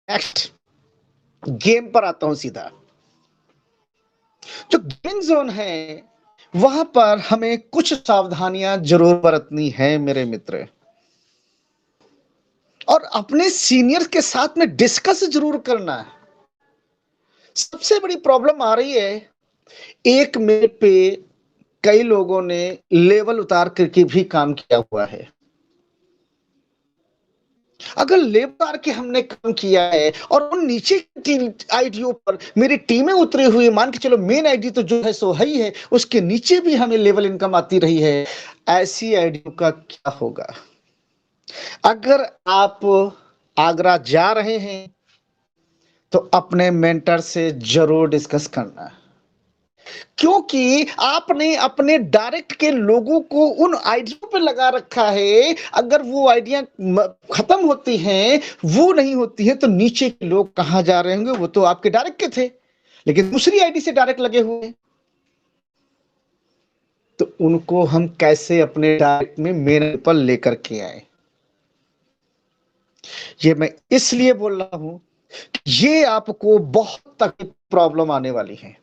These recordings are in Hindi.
नेक्स्ट गेम पर आता हूं सीधा। जो गेम जोन है वहां पर हमें कुछ सावधानियां जरूर बरतनी है मेरे मित्र, और अपने सीनियर्स के साथ में डिस्कस जरूर करना है। सबसे बड़ी प्रॉब्लम आ रही है, एक मेरे पे कई लोगों ने लेवल उतार करके भी काम किया हुआ है। अगर लेवल उतार के हमने काम किया है और उन नीचे की आईडियों पर मेरी टीमें उतरी हुई, मान के चलो मेन आईडी तो जो है सो है ही है, उसके नीचे भी हमें लेवल इनकम आती रही है, ऐसी आईडियों का क्या होगा? अगर आप आगरा जा रहे हैं तो अपने मेंटर से जरूर डिस्कस करना, क्योंकि आपने अपने डायरेक्ट के लोगों को उन आइडिया पे लगा रखा है। अगर वो आइडिया खत्म होती हैं, वो नहीं होती है, तो नीचे के लोग कहां जा रहे होंगे? वो तो आपके डायरेक्ट के थे लेकिन दूसरी आईडी से डायरेक्ट लगे हुए हैं, तो उनको हम कैसे अपने डायरेक्ट में मेन पर लेकर के आए? ये मैं इसलिए बोल रहा हूं, ये आपको बहुत तक प्रॉब्लम आने वाली है,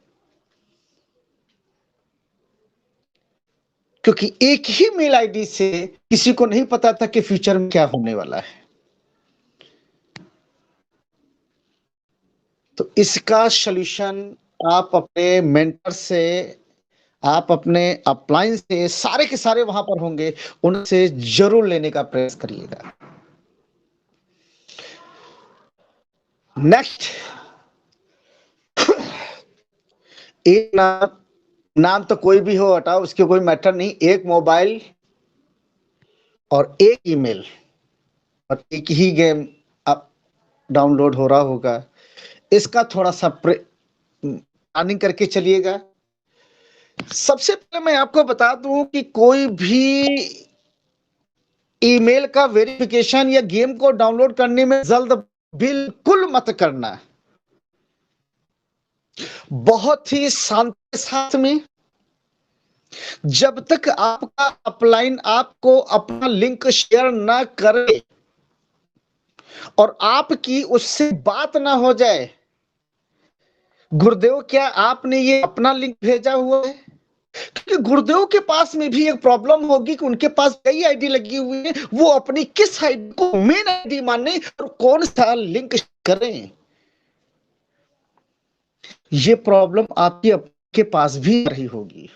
क्योंकि एक ही मेल आईडी से किसी को नहीं पता था कि फ्यूचर में क्या होने वाला है। तो इसका सॉल्यूशन आप अपने मेंटर से, आप अपने अपलाइन से, सारे के सारे वहां पर होंगे, उनसे जरूर लेने का प्रयास करिएगा। नेक्स्ट, एक नाम, नाम तो कोई भी हो हटाओ, उसके कोई मैटर नहीं, एक मोबाइल और एक ईमेल और एक ही गेम अब डाउनलोड हो रहा होगा। इसका थोड़ा सा प्लानिंग करके चलिएगा। सबसे पहले मैं आपको बता दूं कि कोई भी ईमेल का वेरिफिकेशन या गेम को डाउनलोड करने में जल्द बिल्कुल मत करना। बहुत ही शांति के साथ में, जब तक आपका अपलाइन आपको अपना लिंक शेयर ना करे और आपकी उससे बात ना हो जाए, गुरुदेव क्या आपने ये अपना लिंक भेजा हुआ है? क्योंकि गुरुदेव के पास में भी एक प्रॉब्लम होगी कि उनके पास कई आईडी लगी हुई है, वो अपनी किस आईडी को मेन आईडी माने और कौन सा लिंक करें। ये प्रॉब्लम आपके पास भी रही होगी।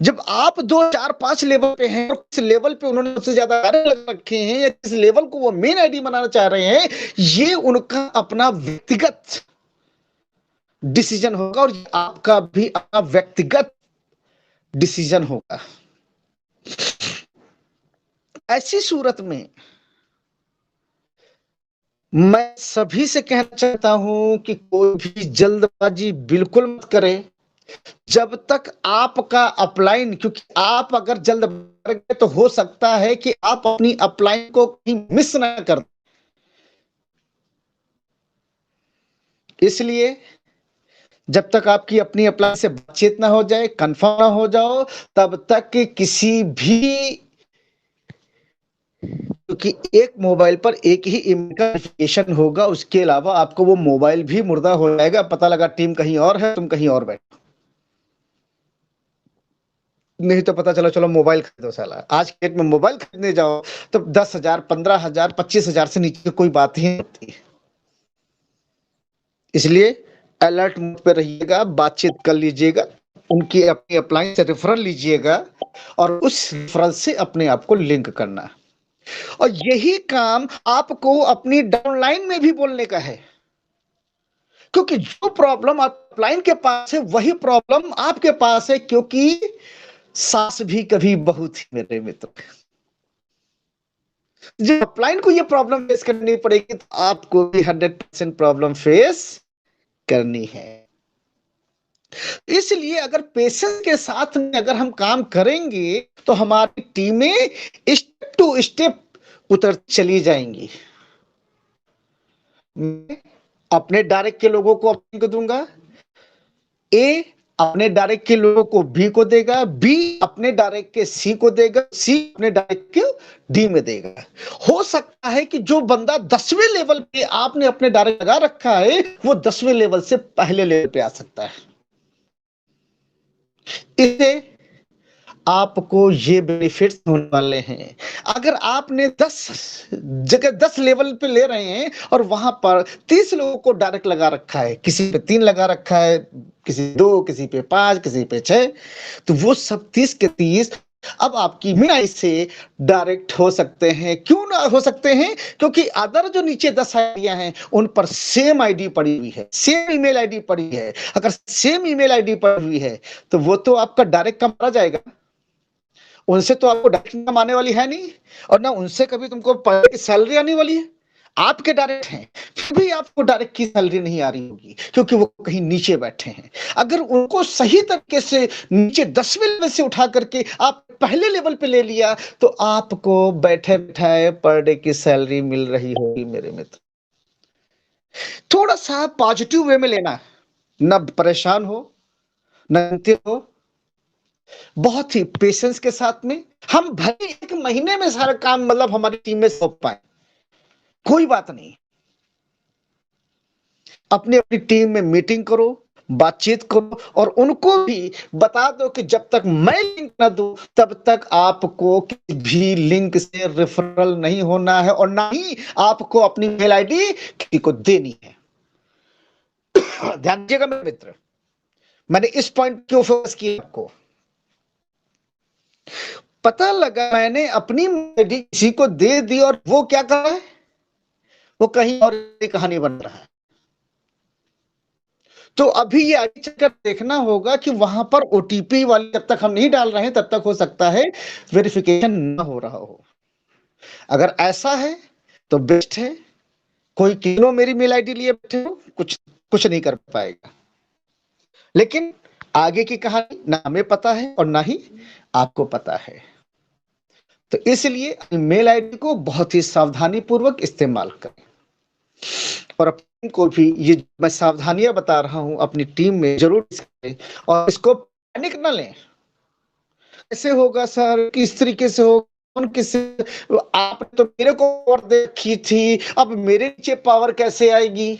जब आप 2 4 5 लेवल पे हैं और किस लेवल पे उन्होंने सबसे ज्यादा कार्य लग रखे हैं या किस लेवल को वो मेन आईडी बनाना चाह रहे हैं, ये उनका अपना व्यक्तिगत डिसीजन होगा और आपका भी अपना व्यक्तिगत डिसीजन होगा। ऐसी सूरत में मैं सभी से कहना चाहता हूं कि कोई भी जल्दबाजी बिल्कुल मत करें जब तक आपका अपलाइन, क्योंकि आप अगर जल्द करेंगे तो हो सकता है कि आप अपनी अपलाइन को कहीं मिस ना कर। इसलिए जब तक आपकी अपनी अपलाइन से बातचीत ना हो जाए, कंफर्म ना हो जाओ, तब तक किसी भी, क्योंकि एक मोबाइल पर एक ही ईमेल का वेरिफिकेशन होगा, उसके अलावा आपको वो मोबाइल भी मुर्दा हो जाएगा। पता लगा टीम कहीं और है, तुम कहीं और बैठो। नहीं तो पता चला चलो मोबाइल खरीदो साला। आज के डेट में मोबाइल खरीदने जाओ तो 10,000 15,000 25,000 से नीचे कोई बात ही नहीं होती। इसलिए अलर्ट मोड पे रहिएगा, बातचीत कर लीजिएगा, उनकी अपनी अपलाइन से रेफरल लीजिएगा और उस रेफरल से अपने आप को लिंक करना। और यही काम आपको अपनी डाउनलाइन में भी बोलने का है, क्योंकि जो प्रॉब्लम अपलाइन के पास है वही प्रॉब्लम आपके पास है, क्योंकि सास भी कभी बहू थी मेरे मित्र। जब अपलाइन को ये प्रॉब्लम फेस करनी पड़ेगी तो आपको भी 100% प्रॉब्लम फेस करनी है। इसलिए अगर पेशेंस के साथ में अगर हम काम करेंगे तो हमारी टीमें स्टेप टू स्टेप उतर चली जाएंगी। मैं अपने डायरेक्ट के लोगों को अपने को दूंगा, ए अपने डायरेक्ट के लोगों को बी को देगा, बी अपने डायरेक्ट के सी को देगा, सी अपने डायरेक्ट के डी में देगा। हो सकता है कि जो बंदा 10वें लेवल पे आपने अपने डायरेक्ट लगा रखा है, वो 10वें लेवल से पहले लेवल पे आ सकता है। इसे आपको ये बेनिफिट्स होने वाले हैं। अगर आपने 10 जगह 10 लेवल पे ले रहे हैं और वहां पर 30 लोगों को डायरेक्ट लगा रखा है, किसी पे 3 लगा रखा है, किसी 2, किसी पे 5, किसी पे 6, तो वो सब 30 के 30 अब आपकी मिनाई से डायरेक्ट हो सकते हैं। क्यों ना हो सकते हैं? क्योंकि अदर जो नीचे 10 आईडियां हैं उन पर सेम आईडी पड़ी हुई है, सेम ईमेल आईडी पड़ी है। अगर सेम ईमेल आईडी पड़ी हुई है तो वो तो आपका डायरेक्ट कम पड़ा जाएगा। उनसे तो आपको डायरेक्ट इनकम आने वाली है नहीं, और ना उनसे कभी तुमको की सैलरी आने वाली है। आपके डायरेक्ट हैं, फिर भी आपको डायरेक्ट की सैलरी नहीं आ रही होगी, क्योंकि वो कहीं नीचे बैठे हैं। अगर उनको सही तरीके से नीचे 10वें लेवल से उठा करके आप पहले लेवल पे ले लिया, तो आपको बैठे बैठाए पर डे की सैलरी मिल रही होगी मेरे मित्र। थोड़ा सा पॉजिटिव वे में लेना, ना परेशान हो, ना चिंतित हो, बहुत ही पेशेंस के साथ में। हम भले 1 महीने में सारा काम मतलब हमारी टीम में सौंप पाए, कोई बात नहीं। अपनी अपनी टीम में मीटिंग करो, बातचीत करो, और उनको भी बता दो कि जब तक मैं लिंक ना दूं तब तक आपको किसी भी लिंक से रेफरल नहीं होना है, और ना ही आपको अपनी मेल आईडी किसी को देनी है। ध्यान दीजिएगा मेरे मित्र, मैंने इस पॉइंट क्यों फोकस किया आपको। पता लगा मैंने अपनी आईडी किसी को दे दी और वो क्या कर रहा है, वो कहीं और कहानी बन रहा है। तो अभी ये आगे चलकर देखना होगा कि वहां पर ओटीपी वाली जब तक हम नहीं डाल रहे हैं तब तक हो सकता है वेरिफिकेशन ना हो रहा हो। अगर ऐसा है तो बेस्ट है। कोई किलो मेरी मेल आईडी लिए बैठे हो, कुछ कुछ नहीं कर पाएगा। लेकिन आगे की कहानी ना हमें पता है और ना ही आपको पता है। तो इसलिए मेल आईडी को बहुत ही सावधानी पूर्वक इस्तेमाल करें, और अपनी को भी ये मैं सावधानियां बता रहा हूं अपनी टीम में जरूर करें, और इसको पैनिक ना लें। कैसे होगा सर, किस तरीके से होगा, कौन किस, आपने तो मेरे को पावर दे रखी थी, अब मेरे नीचे पावर कैसे आएगी।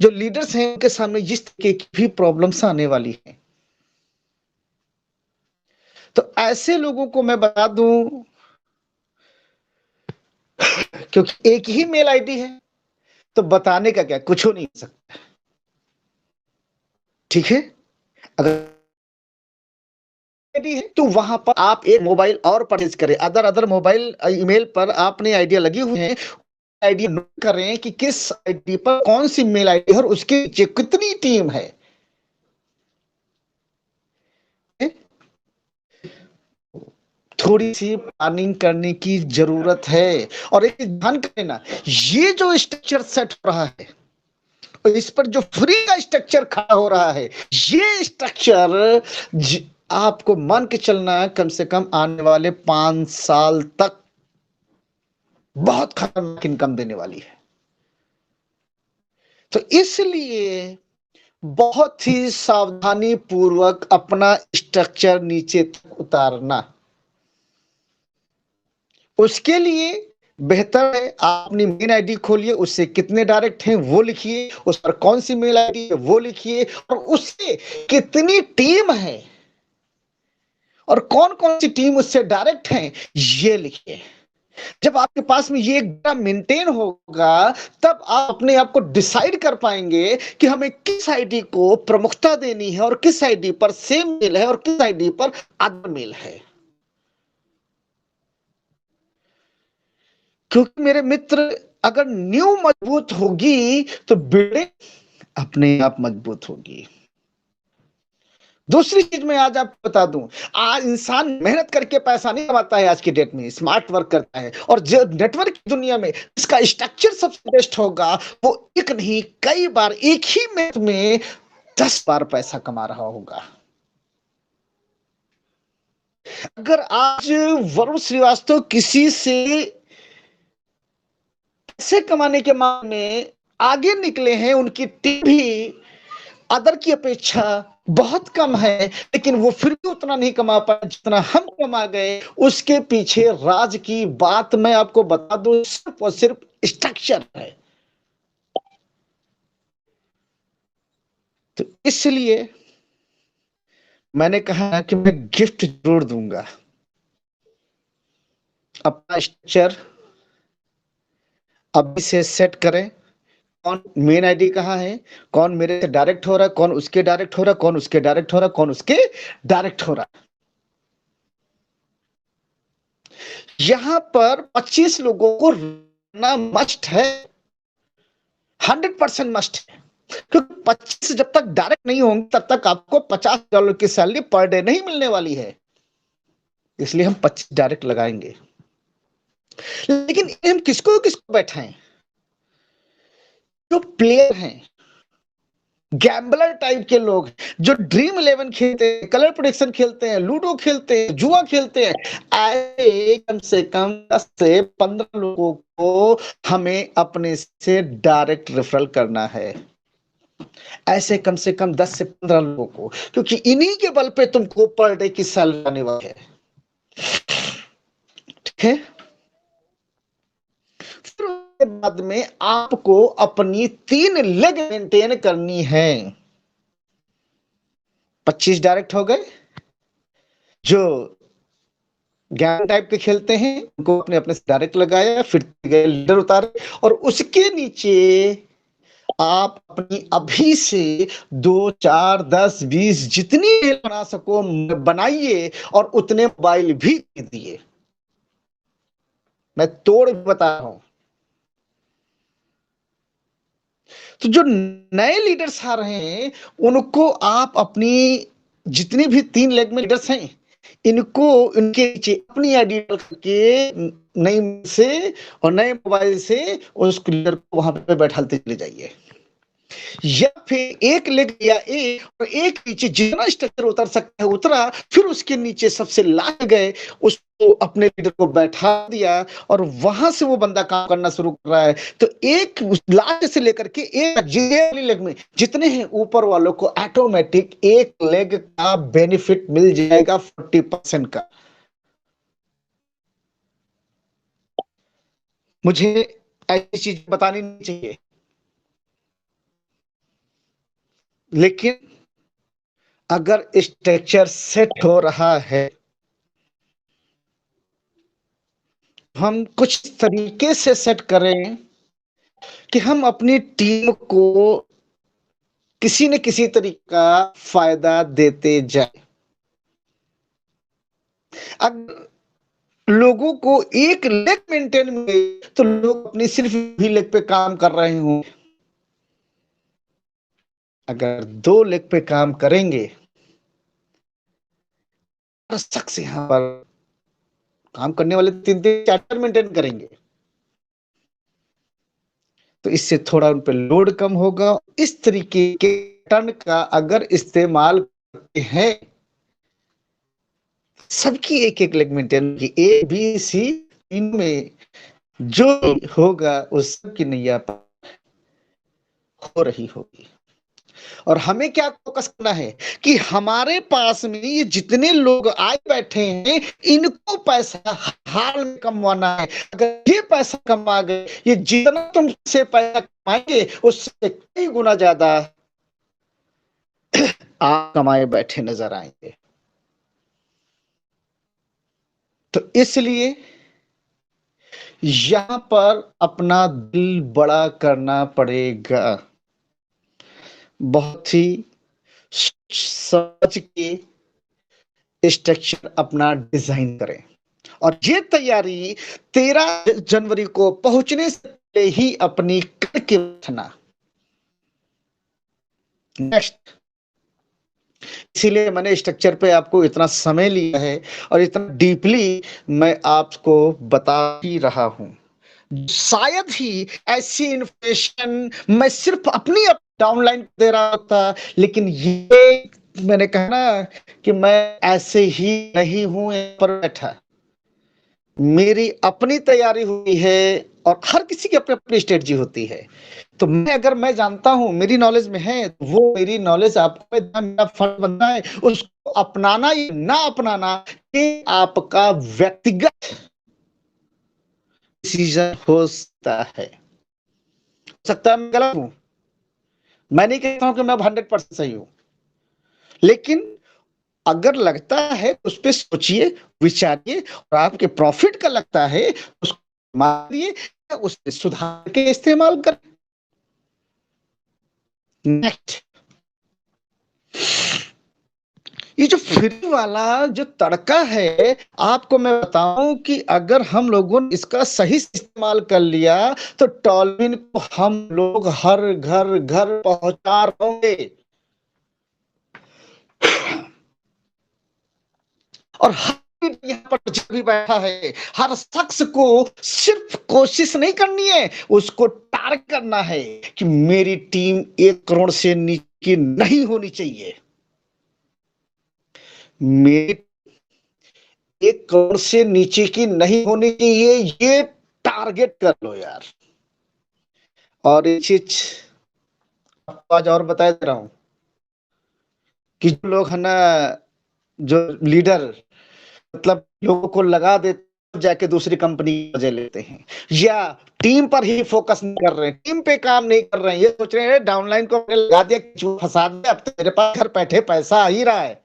जो लीडर्स हैं उनके सामने जिस तरीके की भी प्रॉब्लम्स आने वाली हैं, तो ऐसे लोगों को मैं बता दूं, क्योंकि एक ही मेल आईडी है तो बताने का क्या, कुछ हो नहीं सकता। ठीक है, अगर है तो वहां पर आप एक मोबाइल और परचेज करें। अदर अदर मोबाइल ईमेल पर आपने आइडिया लगी हुई है, आइडिया नोट कर रहे हैं कि किस आईडी पर कौन सी मेल आईडी है और उसके नीचे कितनी टीम है। थोड़ी सी प्लानिंग करने की जरूरत है। और एक ध्यान करना, ये जो स्ट्रक्चर सेट हो रहा है, इस पर जो फ्री का स्ट्रक्चर खड़ा हो रहा है, ये स्ट्रक्चर आपको मान के चलना है, कम से कम आने वाले 5 साल तक बहुत खतरनाक इनकम देने वाली है। तो इसलिए बहुत ही सावधानी पूर्वक अपना स्ट्रक्चर नीचे तक उतारना। उसके लिए बेहतर है आप अपनी मेन आईडी खोलिए, उससे कितने डायरेक्ट हैं वो लिखिए, उस पर कौन सी मेल आईडी है वो लिखिए, और उससे कितनी टीम है और कौन कौन सी टीम उससे डायरेक्ट हैं ये लिखिए। जब आपके पास में ये डेटा मेंटेन होगा, तब आप अपने आप को डिसाइड कर पाएंगे कि हमें किस आईडी को प्रमुखता देनी है, और किस आईडी पर सेम मेल है और किस आईडी पर अदर मेल है। क्योंकि मेरे मित्र, अगर न्यू मजबूत होगी तो बिल्डिंग अपने आप मजबूत होगी। दूसरी चीज मैं आज आपको बता दूं, आज इंसान मेहनत करके पैसा नहीं कमाता है, आज की डेट में स्मार्ट वर्क करता है। और जो नेटवर्क की दुनिया में इसका स्ट्रक्चर सबसे बेस्ट होगा, वो एक नहीं कई बार एक ही मिनट में 10 बार पैसा कमा रहा होगा। अगर आज वरुण श्रीवास्तव किसी से पैसे कमाने के मामले में आगे निकले हैं, उनकी टीम भी अदर की अपेक्षा बहुत कम है, लेकिन वो फिर भी उतना नहीं कमा पाए जितना हम कमा गए। उसके पीछे राज की बात मैं आपको बता दूं, सिर्फ और सिर्फ स्ट्रक्चर है। तो इसलिए मैंने कहा कि मैं गिफ्ट जरूर दूंगा। अपना स्ट्रक्चर अभी से सेट करें। कौन मेन आईडी कहाँ है, कौन मेरे से डायरेक्ट हो रहा है, कौन उसके डायरेक्ट हो रहा है, कौन उसके डायरेक्ट हो रहा है, कौन उसके डायरेक्ट हो रहा है। यहां पर 25 लोगों को रहना मस्ट है, 100% मस्ट है। क्योंकि 25 जब तक डायरेक्ट नहीं होंगे तब तक आपको $50 की सैलरी पर डे नहीं मिलने वाली है। इसलिए हम 25 डायरेक्ट लगाएंगे। लेकिन हम किसको किसको बैठाएं? जो प्लेयर हैं, गैम्बलर टाइप के लोग, जो ड्रीम 11 खेलते हैं, कलर प्रोडिक्शन खेलते हैं, लूडो खेलते हैं, जुआ खेलते हैं, ऐसे कम से कम 10 से 15 लोगों को हमें अपने से डायरेक्ट रेफरल करना है। ऐसे कम से कम 10 से 15 लोगों को, क्योंकि इन्हीं के बल पे तुमको पर डे की सैलरी आने वाली है। ठीक है। फिर उसके बाद में आपको अपनी 3 लेग मेंटेन करनी है। 25 डायरेक्ट हो गए, जो ज्ञान टाइप के खेलते हैं उनको अपने अपने से डायरेक्ट लगाया, फिर गए लीडर उतारे, और उसके नीचे आप अपनी अभी से 2 4 10 20 जितनी रेल बना सको बनाइए, और उतने मोबाइल भी दिए। मैं तोड़ भी बता रहा हूं। तो जो नए लीडर्स आ रहे हैं उनको आप अपनी जितनी भी 3 लेग में लीडर्स हैं, इनको इनके नीचे अपनी आईडी डाल करके नई से और नए मोबाइल से उस लीडर को वहां पे बैठाते चले जाइए। या फिर एक लेग या एक और एक नीचे जितना स्ट्रक्चर उतर सकता है उतरा, फिर उसके नीचे सबसे लास्ट गए, उसको अपने लीडर को बैठा दिया, और वहां से वो बंदा काम करना शुरू कर रहा है। तो एक लास्ट से लेकर के एक वाली लेग में जितने हैं ऊपर वालों को ऑटोमेटिक एक लेग का बेनिफिट मिल जाएगा 40% का। मुझे ऐसी चीज बतानी नहीं चाहिए, लेकिन अगर स्ट्रक्चर सेट हो रहा है, हम कुछ तरीके से सेट करें कि हम अपनी टीम को किसी न किसी तरीके का फायदा देते जाए। अगर लोगों को एक लेग मेंटेन मिले तो लोग अपनी सिर्फ भी लेग पे काम कर रहे हों। अगर 2 लेग पे काम करेंगे, हर शख्स यहाँ पर काम करने वाले 3 3 4 मेंटेन करेंगे, तो इससे थोड़ा उन पे लोड कम होगा। इस तरीके के टर्न का अगर इस्तेमाल करते हैं, सबकी एक एक लेग मेंटेन की ए बी सी इनमें जो होगा उस सबकी नैया हो रही होगी। और हमें क्या फोकस करना है कि हमारे पास में ये जितने लोग आए बैठे हैं, इनको पैसा हाल में कमवाना है। अगर ये पैसा कमा गए, ये जितना तुमसे पैसा कमाएंगे उससे कई गुना ज्यादा आप कमाए बैठे नजर आएंगे। तो इसलिए यहां पर अपना दिल बड़ा करना पड़ेगा। बहुत ही समझ के स्ट्रक्चर अपना डिजाइन करें, और ये तैयारी 13 जनवरी को पहुंचने से पहले ही अपनी करके रखना। नेक्स्ट, इसीलिए मैंने स्ट्रक्चर पे आपको इतना समय लिया है और इतना डीपली मैं आपको बता ही रहा हूं। शायद ही ऐसी इंफॉर्मेशन मैं सिर्फ अपनी डाउनलाइन दे रहा था, लेकिन ये मैंने कहा ना कि मैं ऐसे ही नहीं हूं पर बैठा। मेरी अपनी तैयारी हुई है और हर किसी की अपनी-अपनी स्ट्रेटजी होती है। तो अगर मैं जानता हूँ, मेरी नॉलेज में है, वो मेरी नॉलेज आपको इतना मेरा फर्ज बनता है, उसको अपनाना या ना अपनाना, ये आपका व्यक्तिगत डिसीज़न हो सकता है। हो सकता है मैं गलत हूँ, मैं नहीं कहता हूँ कि मैं अब 100% सही हूँ। लेकिन अगर लगता है उस पे सोचिए, विचारिए और आपके प्रॉफ़िट का लगता है, उसको मानिए, उसमें सुधार के इस्तेमाल करें। नेक्स्ट, ये जो फ्री वाला जो तड़का है, आपको मैं बताऊँ कि अगर हम लोगों ने इसका सही से इस्तेमाल कर लिया, तो टॉलमिन को हम लोग हर घर-घर पहुँचा होंगे। और हर कोई यहाँ पर जो भी बैठा है, हर शख्स को सिर्फ़ कोशिश नहीं करनी है, उसको टारगेट करना है कि मेरी टीम 1 करोड़ से नीचे नहीं होनी चाहिए। मेरी 1 करोड़ से नीचे की नहीं होनी चाहिए, ये टारगेट कर लो यार। और एक चीज़ आपको आज और बता दे रहा हूँ कि जो लोग है ना, जो लीडर मतलब लोगों को लगा देते जाके दूसरी कंपनी की मज़े लेते हैं या टीम पर ही फ़ोकस नहीं कर रहे हैं, टीम पे काम नहीं कर रहे हैं, ये सोच रहे हैं डाउनलाइन को हमने लगा दिया, जो फँसा दिया, अब तो मेरे पास घर बैठे पैसा आ ही रहा है।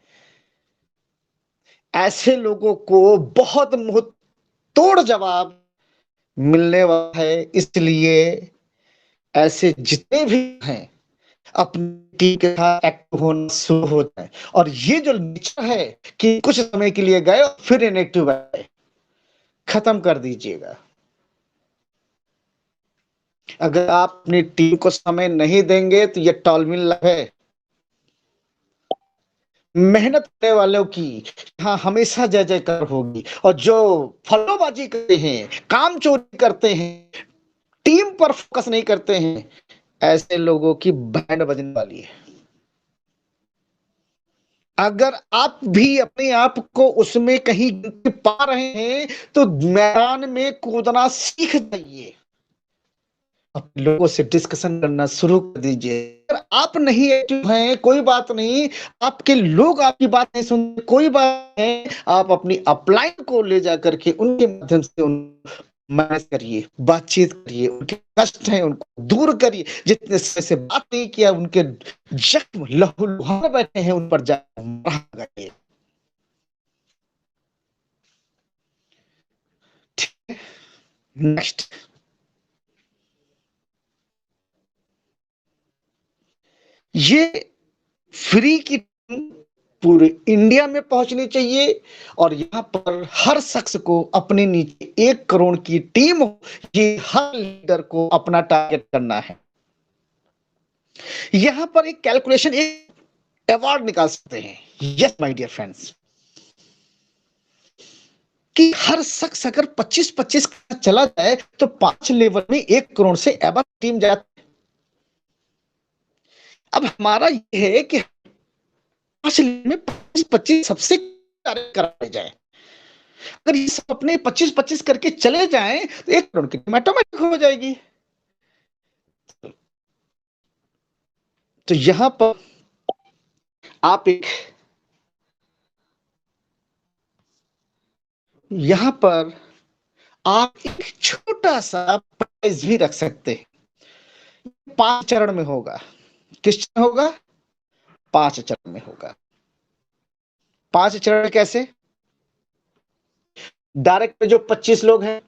ऐसे लोगों को बहुत मुँह तोड़ जवाब मिलने वाला है, इसलिए ऐसे जितने भी हैं, अपनी टीम के साथ एक्टिव होना शुरू हो जाएँ और ये जो नेचर है कि कुछ समय के लिए गए और फिर इनएक्टिव आए, खत्म कर दीजिएगा। अगर आप अपनी टीम को समय नहीं देंगे तो ये तालमेल है। मेहनत करने वालों की हाँ, हमेशा जय-जयकार होगी और जो फल्लोबाज़ी करते हैं, काम चोरी करते हैं, टीम पर फ़ोकस नहीं करते हैं, ऐसे लोगों की बैंड बजने वाली है। अगर आप भी अपने आप को उसमें कहीं पा रहे हैं, तो मैदान में कूदना सीख जाइए। अपने लोगों से डिस्कशन करना शुरू कर दीजिए। अगर आप नहीं एक्टिव हैं, कोई बात नहीं, आपके लोग आपकी बात नहीं सुनते, कोई बात नहीं, आप अपनी अपलाइन को ले जाकर के उनके माध्यम से उन मैनेज करिए, बातचीत करिए, उनके कष्ट हैं उनको दूर करिए, जितने समय से बात नहीं किया उनके जख्म लहूलुहान बैठे हैं उन पर जाकर मरहम लगाइए। ठीक है? नेक्स्ट, ये फ्री की पूरे इंडिया में पहुंचनी चाहिए और यहाँ पर हर शख्स को अपने नीचे 1 करोड़ की टीम हो, ये हर लीडर को अपना टारगेट करना है। यहाँ पर एक कैलकुलेशन, एक अवार्ड निकाल सकते हैं। यस माय डियर फ्रेंड्स, कि हर शख्स अगर 25-25 का चला जाए तो 5 लेवल में 1 करोड़ से अबव टीम जाती है। अब हमारा ये है कि 5 लेवल में 25-25 सबसे कराए जाए। अगर ये सब अपने 25-25 करके चले जाएँ, तो 1 करोड़ की टीम ऑटोमेटिक हो जाएगी। तो यहाँ पर आप एक यहाँ पर आप एक छोटा-सा प्राइज़ भी रख सकते हैं। 5 चरण में होगा। किस चरण होगा? 5 चरण में होगा। 5 चरण कैसे? डायरेक्ट में जो 25 लोग हैं,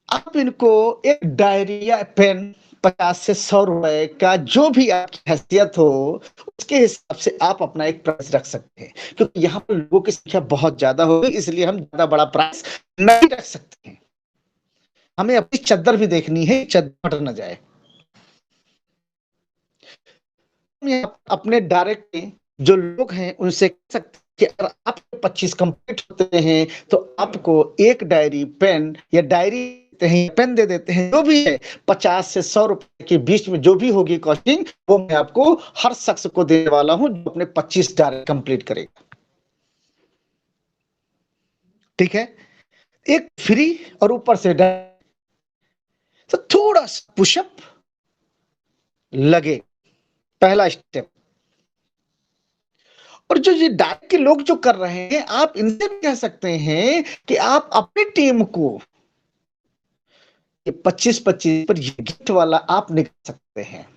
आप इनको एक डायरी या पेन 50 से ₹100 का जो भी आपकी हैसियत हो, उसके हिसाब से आप अपना एक प्राइस रख सकते हैं। क्योंकि यहाँ पर लोगों की संख्या बहुत ज़्यादा होगी, इसलिए हम ज़्यादा बड़ा प्राइस नहीं रख सकते हैं। हमें अपनी चद्दर भी देखनी है, चद्दर फट ना जाए। अपने डायरेक्ट में जो लोग हैं, उनसे कह सकते हैं कि अगर आपके 25 कंप्लीट होते हैं, तो आपको एक डायरी, पेन या डायरी देते हैं, पेन दे देते हैं, जो भी है 50 से ₹100 के बीच में जो भी होगी कॉस्टिंग, वो मैं आपको हर शख्स को देने वाला हूँ, जो अपने 25 डायरी कंप्लीट करेगा। ठीक है? एक फ्री और ऊपर से तो थोड़ा सा पुशअप लगे, पहला स्टेप। और जो ये डाइट के लोग जो कर रहे हैं, आप इनसे भी कह सकते हैं कि आप अपनी टीम को 25-25 पर ये गिफ्ट वाला आप निकाल सकते हैं।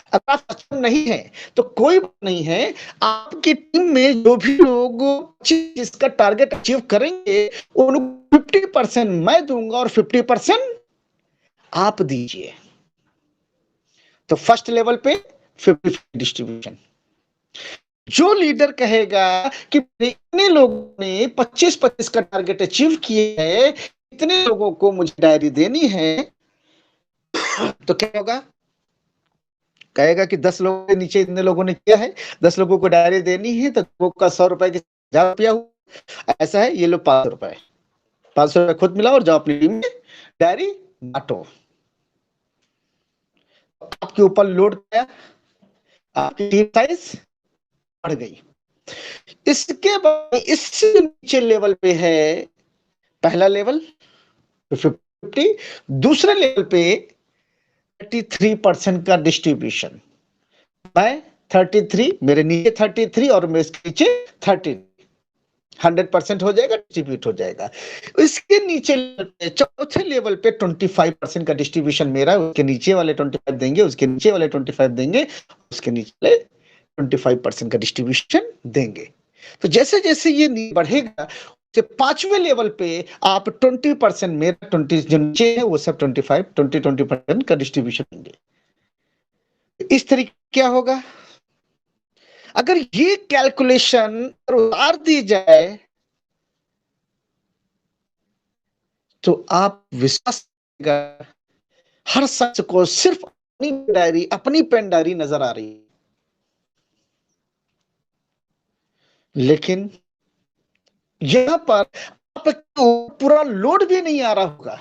अगर आप सक्षम नहीं है तो कोई बात नहीं है, आपकी टीम में जो भी लोग जिसका टारगेट अचीव करेंगे, उनको 50% मैं दूंगा और 50% आप दीजिए। तो फर्स्ट लेवल पे 50 डिस्ट्रीब्यूशन। जो लीडर कहेगा कि इतने लोगों ने 25-25 का टारगेट अचीव किया है, इतने लोगों को मुझे डायरी देनी है, तो क्या होगा? कहेगा कि 10 लोगों के नीचे इतने लोगों ने किया है, 10 लोगों को डायरी देनी है, तो लोगों का 100 रुपए की 1000 रुपया हुआ। ऐसा है, ये लो 500 रुपए, 500 रुपए खुद मिला और जाओ अपनी टीम में डायरी बांटो। आपके ऊपर लोड किया, आपकी टीम साइज बढ़ गई। इसके बाद इससे नीचे लेवल पे है पहला लेवल 50, दूसरे लेवल पे 33% का डिस्ट्रीब्यूशन। मैं 33, मेरे नीचे 33 और मेरे नीचे 30, 100% हो जाएगा, डिस्ट्रीब्यूट हो जाएगा। इसके नीचे चौथे लेवल पे 25% का डिस्ट्रीब्यूशन मेरा, उसके नीचे वाले 25 देंगे, उसके नीचे वाले 25 देंगे, उसके नीचे वाले 25% का डिस्ट्रीब्यूशन देंगे। तो जैसे जैसे ये बढ़ेगा, पांचवें लेवल पे आप 20%, मेरा 20 जो नीचे है वो सब 20% का डिस्ट्रीब्यूशन देंगे। इस तरीके क्या होगा? अगर ये कैलकुलेशन उतार दी जाए तो आप विश्वास करेगा, हर शख्स को सिर्फ अपनी डायरी, अपनी पेन डायरी नजर आ रही है। लेकिन यहां पर आपको पूरा लोड भी नहीं आ रहा होगा,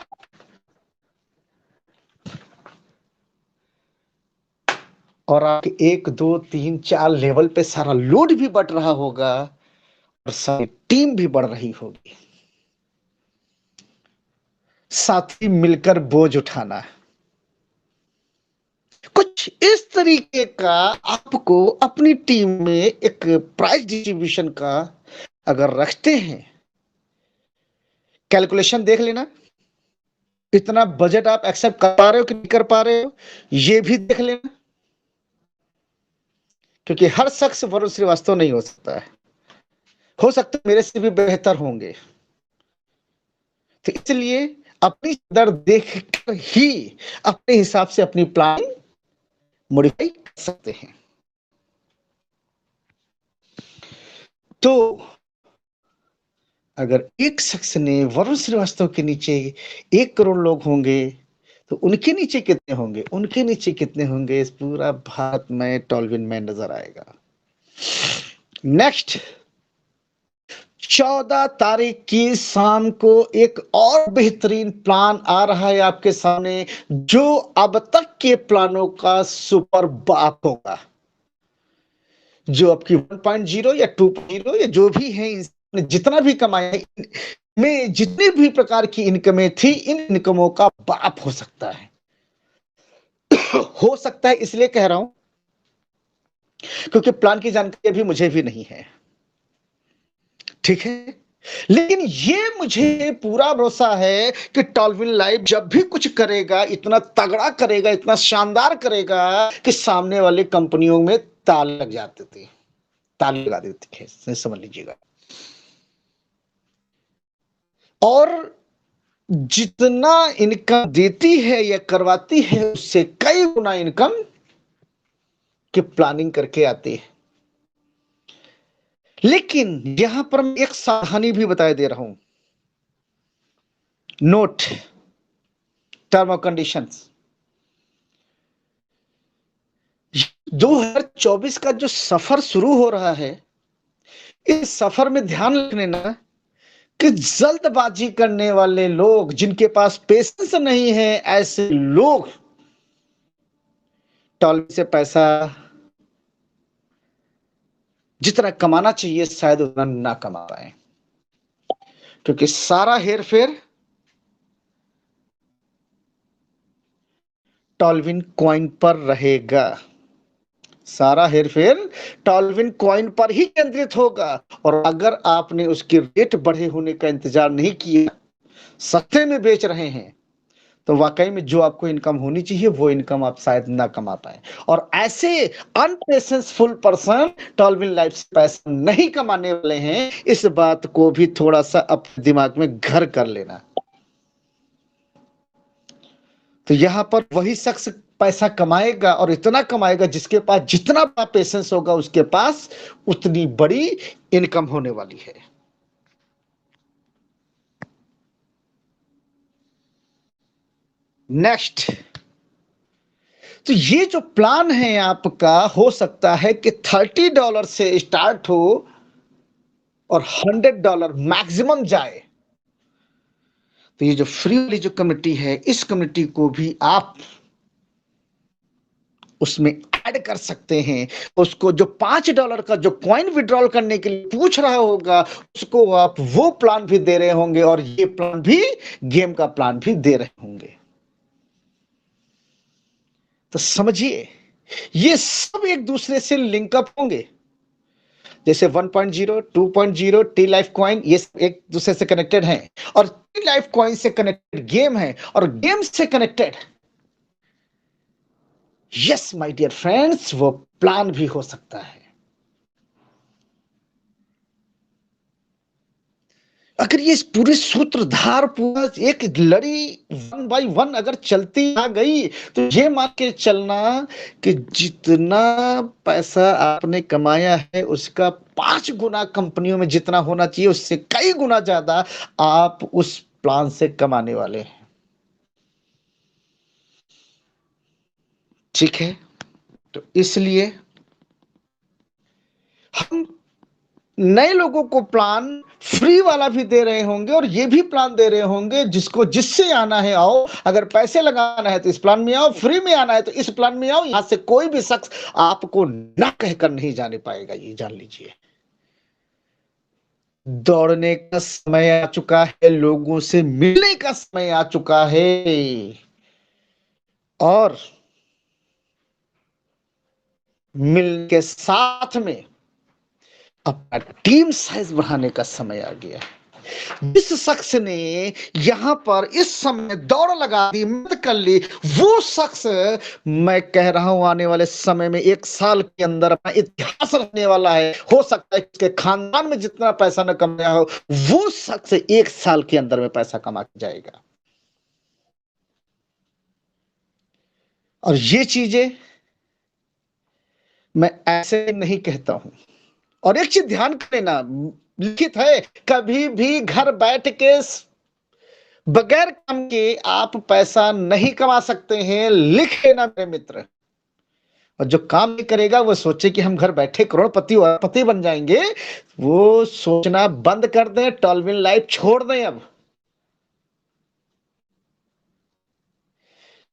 और आपके 1 2 3 4 लेवल पे सारा लोड भी बढ़ रहा होगा और सारी टीम भी बढ़ रही होगी। साथी मिलकर बोझ उठाना, कुछ इस तरीके का आपको अपनी टीम में एक प्राइज डिस्ट्रीब्यूशन का अगर रखते हैं, कैलकुलेशन देख लेना, इतना बजट आप एक्सेप्ट कर पा रहे हो कि नहीं कर पा रहे हो, ये भी देख लेना। क्योंकि हर शख्स वरुण श्रीवास्तव नहीं हो सकता मेरे से भी बेहतर होंगे। तो इसलिए अपनी दर देख कर ही अपने हिसाब से अपनी प्लानिंग मॉडिफाई कर सकते हैं। तो अगर एक शख्स ने वरुण श्रीवास्तव के नीचे 1 करोड़ लोग होंगे, तो उनके नीचे कितने होंगे, उनके नीचे कितने होंगे, इस पूरा भारत में टॉलविन में नजर आएगा। नेक्स्ट 14 तारीख की शाम को एक और बेहतरीन प्लान आ रहा है आपके सामने, जो अब तक के प्लानों का सुपर बाप होगा। जो आपकी 1.0 या 2.0 या जो भी है, जितना भी कमाया है, में जितने भी प्रकार की इनकमें थी, इन इनकमों का बाप हो सकता है। हो सकता है इसलिए कह रहा हूं क्योंकि प्लान की जानकारी अभी मुझे भी नहीं है, ठीक है। लेकिन ये मुझे पूरा भरोसा है कि टॉलविन लाइव जब भी कुछ करेगा, इतना तगड़ा करेगा, इतना शानदार करेगा कि सामने वाले कंपनियों में ताले लग जाते थे, ताले लगा देती है, समझ लीजिएगा। और जितना इनकम देती है या करवाती है, उससे कई गुना इनकम की प्लानिंग करके आती है। लेकिन यहां पर मैं एक सावधानी भी बता दे रहा हूं, नोट टर्म और कंडीशंस। 2024 का जो सफर शुरू हो रहा है, इस सफर में ध्यान रखने ना कि जल्दबाजी करने वाले लोग, जिनके पास पेशेंस नहीं है, ऐसे लोग टॉलविन से पैसा जितना कमाना चाहिए शायद उतना ना कमा पाए। क्योंकि सारा हेरफेर टॉल्विन कॉइन पर रहेगा। सारा हेरफेर टॉल्विन कॉइन पर ही केंद्रित होगा। और अगर आपने उसके रेट बढ़े होने का इंतजार नहीं किया, सस्ते में बेच रहे हैं, तो वाकई में जो आपको इनकम होनी चाहिए वो इनकम आप शायद ना कमा पाए। और ऐसे अनपेशेंसफुल पर्सन टॉल्विन लाइफ से पैसा नहीं कमाने वाले हैं, इस बात को भी थोड़ा सा अपने दिमाग में घर कर लेना। तो यहां पर वही शख्स पैसा कमाएगा, और इतना कमाएगा जिसके पास जितना बड़ा पेशेंस होगा उसके पास उतनी बड़ी इनकम होने वाली है। नेक्स्ट, तो ये जो प्लान है आपका, हो सकता है कि $30 से स्टार्ट हो और $100 मैक्सिमम जाए। तो ये जो फ्री वाली जो कम्युनिटी है, इस कम्युनिटी को भी आप उसमें ऐड कर सकते हैं। उसको जो $5 का जो कॉइन विड्रॉल करने के लिए पूछ रहा होगा, उसको आप वो प्लान भी दे रहे होंगे, और ये प्लान भी गेम का प्लान भी दे रहे होंगे। तो समझिए, ये सब एक दूसरे से लिंकअप होंगे। जैसे 1.0, 2.0, टी लाइफ कॉइन, ये एक दूसरे से कनेक्टेड हैं। और टी लाइफ कॉइन से कनेक्टेड गेम है, और गेम से connected, yes my dear friends, वो प्लान भी हो सकता है। अगर ये पूरे सूत्रधार पूरा एक लड़ी वन बाय वन अगर चलती आ गई, तो ये मान के चलना कि जितना पैसा आपने कमाया है उसका 5 गुना कंपनियों में जितना होना चाहिए, उससे कई गुना ज्यादा आप उस प्लान से कमाने वाले हैं। ठीक है, तो इसलिए हम नए लोगों को प्लान फ्री वाला भी दे रहे होंगे, और ये भी प्लान दे रहे होंगे जिसको जिससे आना है आओ, अगर पैसे लगाना है तो इस प्लान में आओ, फ्री में आना है तो इस प्लान में आओ। यहां से कोई भी शख्स आपको ना कहकर नहीं जाने पाएगा, ये जान लीजिए। दौड़ने का समय आ चुका है, लोगों से मिलने का समय आ चुका है, और मिलने के साथ में अपना टीम साइज बढ़ाने का समय आ गया है। जिस शख्स ने यहां पर इस समय दौड़ लगा दी, मदद कर ली, वो शख्स, मैं कह रहा हूं, आने वाले समय में 1 साल के अंदर अपना इतिहास रखने वाला है। हो सकता है उसके खानदान में जितना पैसा न कमाया हो, वो शख्स 1 साल के अंदर में पैसा कमा के जाएगा। और ये चीजें मैं ऐसे नहीं कहता हूं। और एक चीज ध्यान देना, लिखित है, कभी भी घर बैठ के बगैर काम के आप पैसा नहीं कमा सकते हैं, लिख लेना मेरे मित्र। और जो काम नहीं करेगा वो सोचे कि हम घर बैठे करोड़पति और अरबपति बन जाएंगे, वो सोचना बंद कर दें, टॉल्विन लाइफ छोड़ दें। अब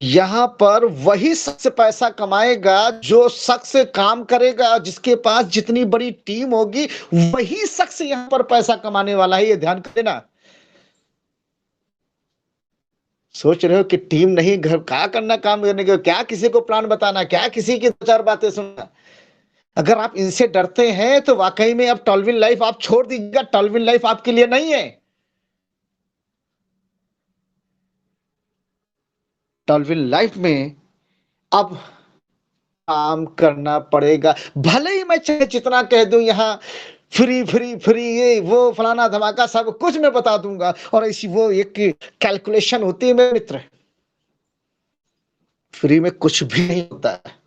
यहां पर वही शख्स पैसा कमाएगा जो शख्स काम करेगा, जिसके पास जितनी बड़ी टीम होगी वही शख्स यहां पर पैसा कमाने वाला है, ये ध्यान कर देना। सोच रहे हो कि टीम नहीं, घर क्या करना, काम करने के, क्या किसी को प्लान बताना, क्या किसी की 2 4 बातें सुनना। अगर आप इनसे डरते हैं तो वाकई में अब टॉल्विन लाइफ आप छोड़ दीजिएगा, टॉल्विन लाइफ आपके लिए नहीं है। टॉल्विन लाइफ में अब काम करना पड़ेगा। भले ही मैं चाहे जितना कह दूं यहाँ फ्री फ्री फ्री, ये वो फलाना धमाका सब कुछ मैं बता दूंगा, और ऐसी वो एक कैलकुलेशन होती है मेरे मित्र, फ्री में कुछ भी नहीं होता है।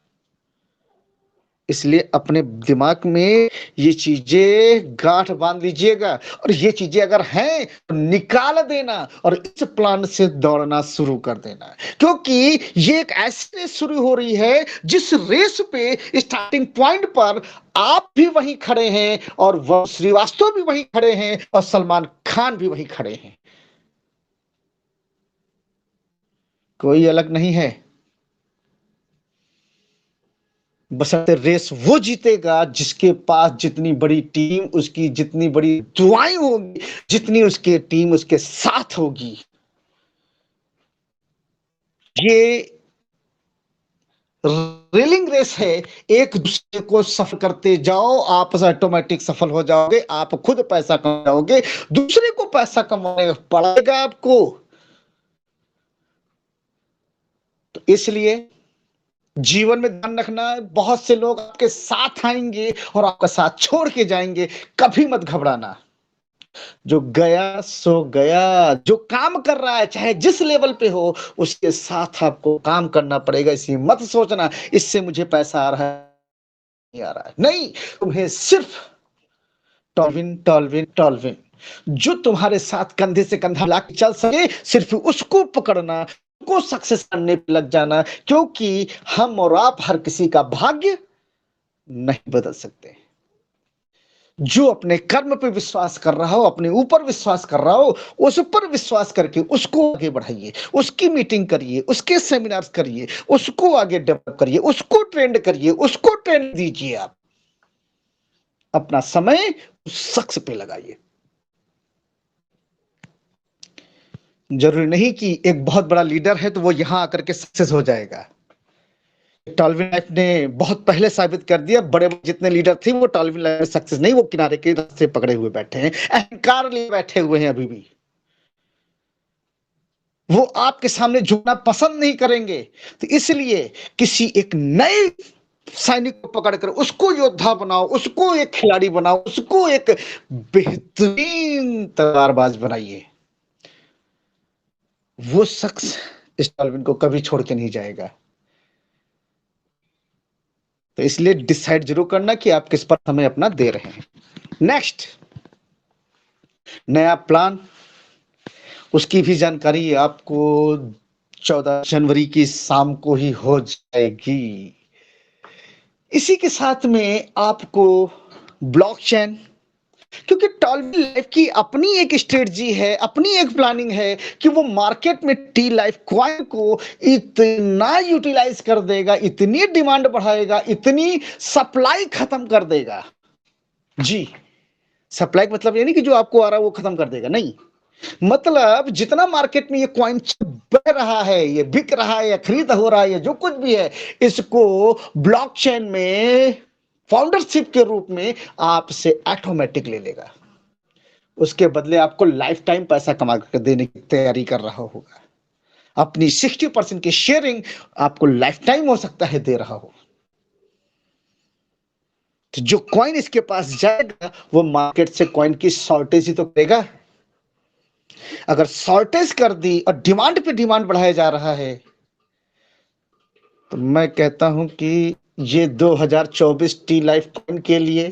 इसलिए अपने दिमाग में ये चीजें गांठ बांध लीजिएगा, और ये चीजें अगर हैं तो निकाल देना, और इस प्लान से दौड़ना शुरू कर देना। क्योंकि ये एक ऐसी रेस शुरू हो रही है जिस रेस पे स्टार्टिंग पॉइंट पर आप भी वहीं खड़े हैं, और वह श्रीवास्तव भी वहीं खड़े हैं, और सलमान खान भी वहीं खड़े हैं। कोई अलग नहीं है। बशर्ते रेस वो जीतेगा जिसके पास जितनी बड़ी टीम, उसकी जितनी बड़ी दुआएं होगी, जितनी उसकी टीम उसके साथ होगी। ये रेलिंग रेस है, एक दूसरे को सफल करते जाओ, आप ऑटोमेटिक सफल हो जाओगे, आप खुद पैसा कमाओगे, दूसरे को पैसा कमाने पड़ेगा आपको। तो इसलिए जीवन में ध्यान रखना है, बहुत से लोग आपके साथ आएंगे और आपका साथ छोड़ के जाएंगे, कभी मत घबराना। जो गया सो गया, जो काम कर रहा है चाहे जिस लेवल पे हो, उसके साथ आपको काम करना पड़ेगा। इसी मत सोचना इससे मुझे पैसा आ रहा है, नहीं आ रहा है, नहीं, तुम्हें सिर्फ टॉलविन टॉलविन टॉलविन जो तुम्हारे साथ कंधे से कंधा लाके चल सके, सिर्फ उसको पकड़ना, को सक्सेस करने पे लग जाना, क्योंकि हम और आप हर किसी का भाग्य नहीं बदल सकते। जो अपने कर्म पे विश्वास कर रहा हो, अपने ऊपर विश्वास कर रहा हो, उस पर विश्वास करके उसको आगे बढ़ाइए, उसकी मीटिंग करिए, उसके सेमिनार्स करिए, उसको आगे डेवलप करिए, उसको ट्रेंड करिए, उसको ट्रेंड दीजिए। आप अपना समय उस शख्स पे लगाइए। जरूरी नहीं कि एक बहुत बड़ा लीडर है तो वो यहां आकर के सक्सेस हो जाएगा। टॉलविन लाइफ ने बहुत पहले साबित कर दिया, बड़े जितने लीडर थे वो टॉलविन लाइफ में सक्सेस नहीं, वो किनारे के रास्ते पकड़े हुए बैठे हैं, अहंकार लिए बैठे हुए हैं। अभी भी वो आपके सामने झुकना पसंद नहीं करेंगे। तो इसलिए किसी एक नए सैनिक को पकड़कर उसको योद्धा बनाओ, उसको एक खिलाड़ी बनाओ, उसको एक बेहतरीन तलवारबाज बनाइए। वो शख्स इस टॉलविन को कभी छोड़ के नहीं जाएगा। तो इसलिए डिसाइड जरूर करना कि आप किस पर समय अपना दे रहे हैं। नेक्स्ट, नया प्लान, उसकी भी जानकारी आपको 14 जनवरी की शाम को ही हो जाएगी। इसी के साथ में आपको ब्लॉकचेन, क्योंकि टॉलविन लाइफ की अपनी एक स्ट्रेटजी है, अपनी एक प्लानिंग है कि वो मार्केट में टी लाइफ कॉइन को इतना यूटिलाइज कर देगा, इतनी डिमांड बढ़ाएगा, इतनी सप्लाई खत्म कर देगा। जी, सप्लाई मतलब ये नहीं कि जो आपको आ रहा है वो खत्म कर देगा, नहीं, मतलब जितना मार्केट में ये कॉइन बह रहा है, ये बिक रहा है या खरीद हो रहा है या जो कुछ भी है, इसको ब्लॉकचेन में फाउंडरशिप के रूप में आपसे ऑटोमेटिक ले लेगा। उसके बदले आपको लाइफ टाइम पैसा कमा कर देने की तैयारी कर रहा होगा। अपनी 60% की शेयरिंग आपको लाइफ टाइम हो सकता है दे रहा हो। तो जो कॉइन इसके पास जाएगा वो मार्केट से कॉइन की शॉर्टेज ही तो करेगा। अगर शॉर्टेज कर दी और डिमांड पे डिमांड बढ़ाया जा रहा है, तो मैं कहता हूं कि ये 2024 टी लाइफ कॉइन के लिए,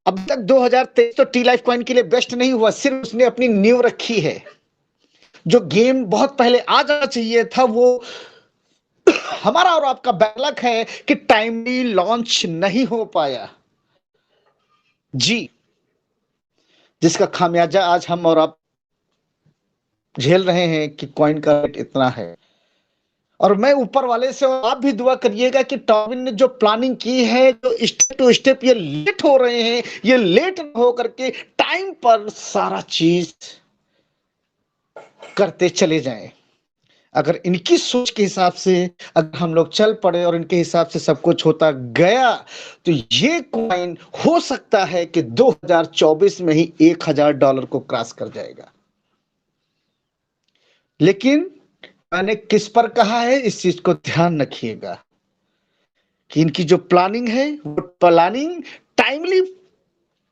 अब तक 2023 तो टी लाइफ कॉइन के लिए बेस्ट नहीं हुआ, सिर्फ उसने अपनी नींव रखी है। जो गेम बहुत पहले आ जाना चाहिए था, वो हमारा और आपका बैकलॉग है कि टाइमली लॉन्च नहीं हो पाया। जी, जिसका खामियाजा आज हम और आप झेल रहे हैं कि कॉइन का रेट इतना है। और मैं ऊपर वाले से, और आप भी दुआ करिएगा कि टॉलविन ने जो प्लानिंग की है, जो स्टेप टू स्टेप ये लेट हो रहे हैं, ये लेट न हो करके टाइम पर सारा चीज करते चले जाएं। अगर इनकी सोच के हिसाब से अगर हम लोग चल पड़े और इनके हिसाब से सब कुछ होता गया, तो ये कॉइन हो सकता है कि 2024 में ही $1000 को क्रॉस कर जाएगा। लेकिन मैंने किस पर कहा है, इस चीज को ध्यान रखिएगा कि इनकी जो प्लानिंग है वो प्लानिंग टाइमली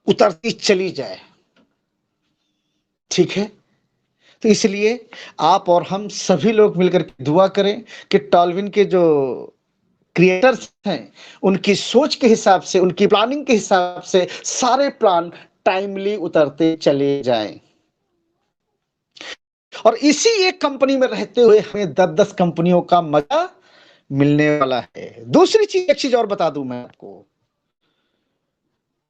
उतरती चली जाए। ठीक है, तो इसलिए आप और हम सभी लोग मिलकर दुआ करें कि टॉलविन के जो क्रिएटर्स हैं उनकी सोच के हिसाब से, उनकी प्लानिंग के हिसाब से सारे प्लान टाइमली उतरते चले जाएं। और इसी एक कंपनी में रहते हुए हमें 10-10 कंपनियों का मजा मिलने वाला है। दूसरी चीज, एक चीज और बता दूं मैं आपको,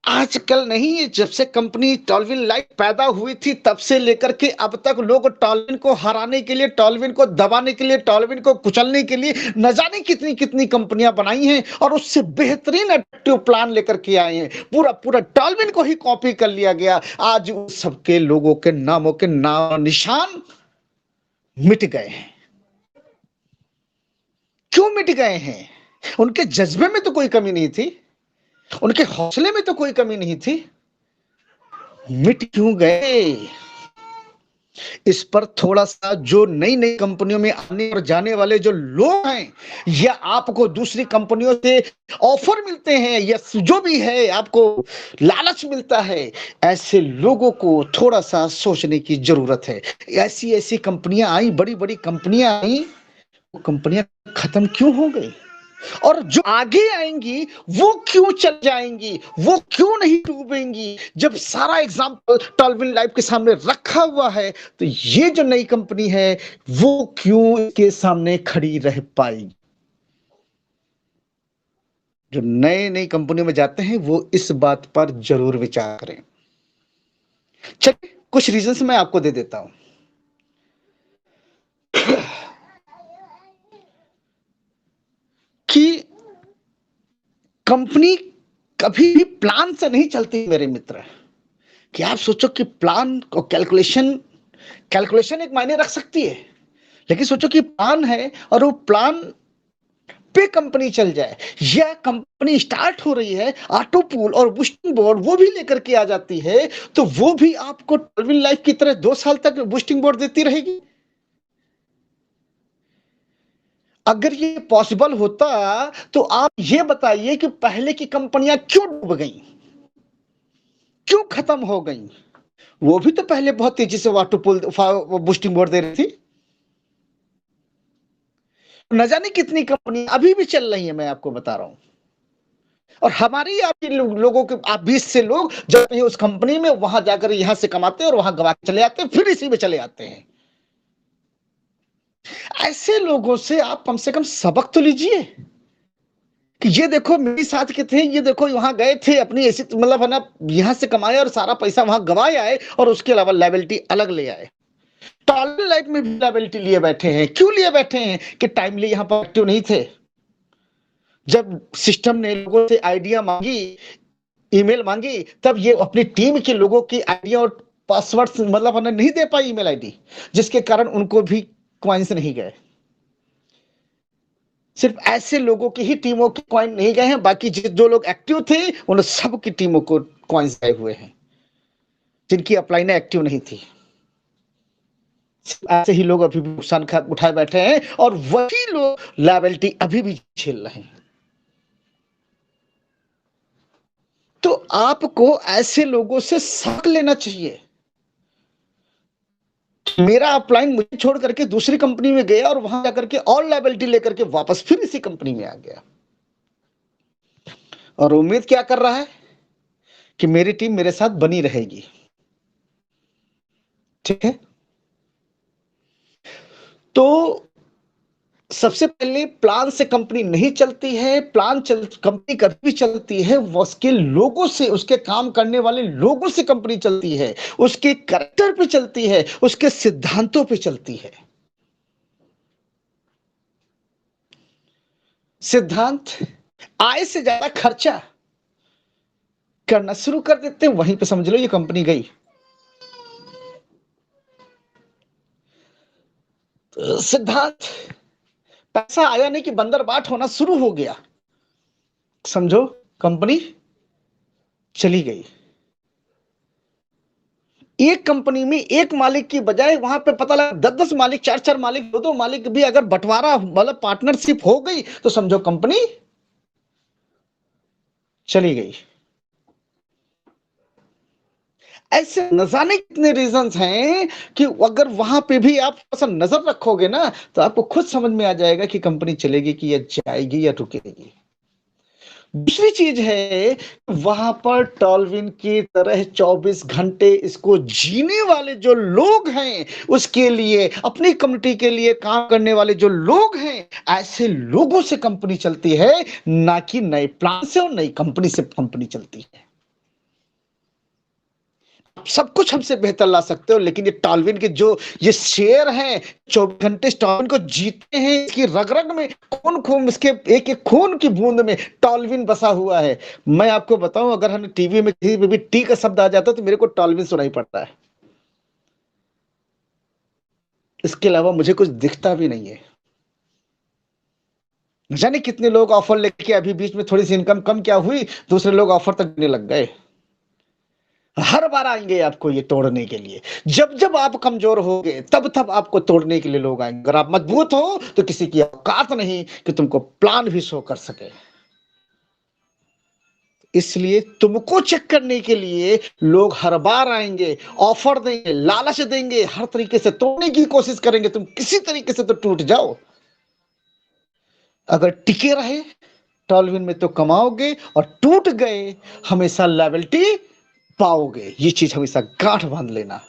आजकल नहीं, जब से कंपनी टॉलविन लाइफ पैदा हुई थी तब से लेकर के अब तक लोग टॉलविन को हराने के लिए, टॉलविन को दबाने के लिए, टॉलविन को कुचलने के लिए न जाने कितनी कितनी कंपनियां बनाई हैं और उससे बेहतरीन एक्टिव प्लान लेकर के आए हैं। पूरा पूरा टॉलविन को ही कॉपी कर लिया गया। आज उन सबके लोगों के नामों के नाम निशान मिट गए हैं। क्यों मिट गए हैं? उनके जज्बे में तो कोई कमी नहीं थी, उनके हौसले में तो कोई कमी नहीं थी, मिट क्यों गए? इस पर थोड़ा सा जो नई नई कंपनियों में आने और जाने वाले जो लोग हैं, या आपको दूसरी कंपनियों से ऑफर मिलते हैं, या जो भी है आपको लालच मिलता है, ऐसे लोगों को थोड़ा सा सोचने की जरूरत है। ऐसी ऐसी कंपनियां आई, बड़ी बड़ी कंपनियां आई, वो कंपनियां खत्म क्यों हो गई? और जो आगे आएंगी वो क्यों चल जाएंगी, वो क्यों नहीं डूबेंगी? जब सारा एग्जाम्पल टॉलविन लाइफ के सामने रखा हुआ है, तो ये जो नई कंपनी है वो क्यों इसके सामने खड़ी रह पाएगी? जो नए नई कंपनियों में जाते हैं वो इस बात पर जरूर विचार करें। चलिए कुछ रीजंस मैं आपको दे देता हूं कि कंपनी कभी भी प्लान से नहीं चलती मेरे मित्र। कि आप सोचो कि प्लान और कैलकुलेशन, कैलकुलेशन एक मायने रख सकती है, लेकिन सोचो कि प्लान है और वो प्लान पे कंपनी चल जाए, या कंपनी स्टार्ट हो रही है, ऑटो पूल और बूस्टिंग बोर्ड वो भी लेकर के आ जाती है, तो वो भी आपको टॉलविन लाइफ की तरह 2 साल तक बूस्टिंग बोर्ड देती रहेगी। अगर ये पॉसिबल होता तो आप ये बताइए कि पहले की कंपनियां क्यों डूब गई, क्यों खत्म हो गई? वो भी तो पहले बहुत तेजी से वाटर पुल बूस्टिंग बोर्ड दे रही थी। न जाने कितनी कंपनी अभी भी चल रही है, मैं आपको बता रहा हूं। और हमारी आपके लोगों के, आप 20 से लोग जब उस कंपनी में वहां जाकर यहां से कमाते हैं और वहां गवा चले आते हैं, फिर इसी में चले आते हैं। ऐसे लोगों से आप कम से कम सबक तो लीजिए कि ये देखो मेरे साथ के थे, ये देखो वहां गए थे, अपनी ऐसी मतलब है ना, यहां से कमाए और सारा पैसा वहां गवाए आए, और उसके अलावा लायबिलिटी अलग ले आए। टॉलरेंट लाइफ में भी लायबिलिटी लिए बैठे हैं। क्यों लिए बैठे हैं? कि टाइमली यहां पर एक्टिव नहीं थे। जब सिस्टम ने लोगों से आइडिया मांगी, ईमेल मांगी, तब ये अपनी टीम के लोगों की आइडिया और पासवर्ड मतलब हमें नहीं दे पाई ईमेल आईडी, जिसके कारण उनको भी क्वाइंस नहीं गए। सिर्फ ऐसे लोगों की ही टीमों के कॉइन नहीं गए हैं, बाकी जो लोग एक्टिव थे उन सब की टीमों को कॉइन्स गए हुए हैं, जिनकी अपलाइनें एक्टिव नहीं थी। ऐसे ही लोग अभी भी नुकसान उठाए बैठे हैं, और वही लोग लायबिलिटी अभी भी झेल रहे हैं। तो आपको ऐसे लोगों से सबक लेना चाहिए। मेरा अपलाइन मुझे छोड़ करके दूसरी कंपनी में गया और वहां जाकर के और लायबिलिटी लेकर के वापस फिर इसी कंपनी में आ गया, और उम्मीद क्या कर रहा है कि मेरी टीम मेरे साथ बनी रहेगी। ठीक है, तो सबसे पहले प्लान से कंपनी नहीं चलती है। कंपनी कभी भी चलती है उसके लोगों से, उसके काम करने वाले लोगों से कंपनी चलती है, उसके कैरेक्टर पे चलती है, उसके सिद्धांतों पे चलती है। सिद्धांत आय से ज्यादा खर्चा करना शुरू कर देते हैं, वहीं पे समझ लो ये कंपनी गई। सिद्धांत पैसा आया नहीं कि बंदर बाट होना शुरू हो गया, समझो कंपनी चली गई। एक कंपनी में एक मालिक की बजाय वहां पे पता लगा 10-10 मालिक, 4-4 मालिक, 2-2 मालिक भी अगर बंटवारा मतलब पार्टनरशिप हो गई, तो समझो कंपनी चली गई। ऐसे न जाने कितने रीजंस हैं कि अगर वहां पे भी आप थोड़ा सा नजर रखोगे ना, तो आपको खुद समझ में आ जाएगा कि कंपनी चलेगी कि या जाएगी या रुकेगी। दूसरी चीज है, वहां पर टॉलविन की तरह 24 घंटे इसको जीने वाले जो लोग हैं, उसके लिए, अपनी कम्युनिटी के लिए काम करने वाले जो लोग हैं, ऐसे लोगों से कंपनी चलती है, ना कि नए प्लान से और नई कंपनी से कंपनी चलती है। सब कुछ हमसे बेहतर ला सकते हो, लेकिन ये टॉलविन के जो ये शेर हैं, 24 घंटे इस टॉलविन को जीते हैं, इसकी रग-रग में खून-खून, इसके एक-एक खून की बूंद में टॉलविन बसा हुआ है। मैं आपको बताऊँ, अगर हमें टीवी में कहीं पे भी टी का शब्द आ जाता है, तो मेरे को टॉलविन सुनाई पड़ता है। इसके अलावा मुझे कुछ दिखता भी नहीं है। जाने कितने लोग ऑफर लेके अभी बीच में थोड़ी-सी इनकम कम क्या हुई, दूसरे लोग ऑफर तक देने लग गए। हर बार आएँगे आपको ये तोड़ने के लिए। जब-जब आप कमज़ोर होगे, तब-तब आपको तोड़ने के लिए लोग आएँगे। अगर आप मजबूत हो, तो किसी की औकात नहीं कि तुमको प्लान भी शो कर सके। इसलिए तुमको चेक करने के लिए लोग हर बार आएँगे, ऑफर देंगे, लालच देंगे, हर तरीके से तोड़ने की कोशिश करेंगे, तुम किसी तरीके से तो टूट जाओ। अगर टिके रहे, टॉलविन में तो कमाओगे, और टूट गए, हमेशा लायबिलिटी पाओगे। ये चीज़ हमेशा गाँठ बाँध लेना।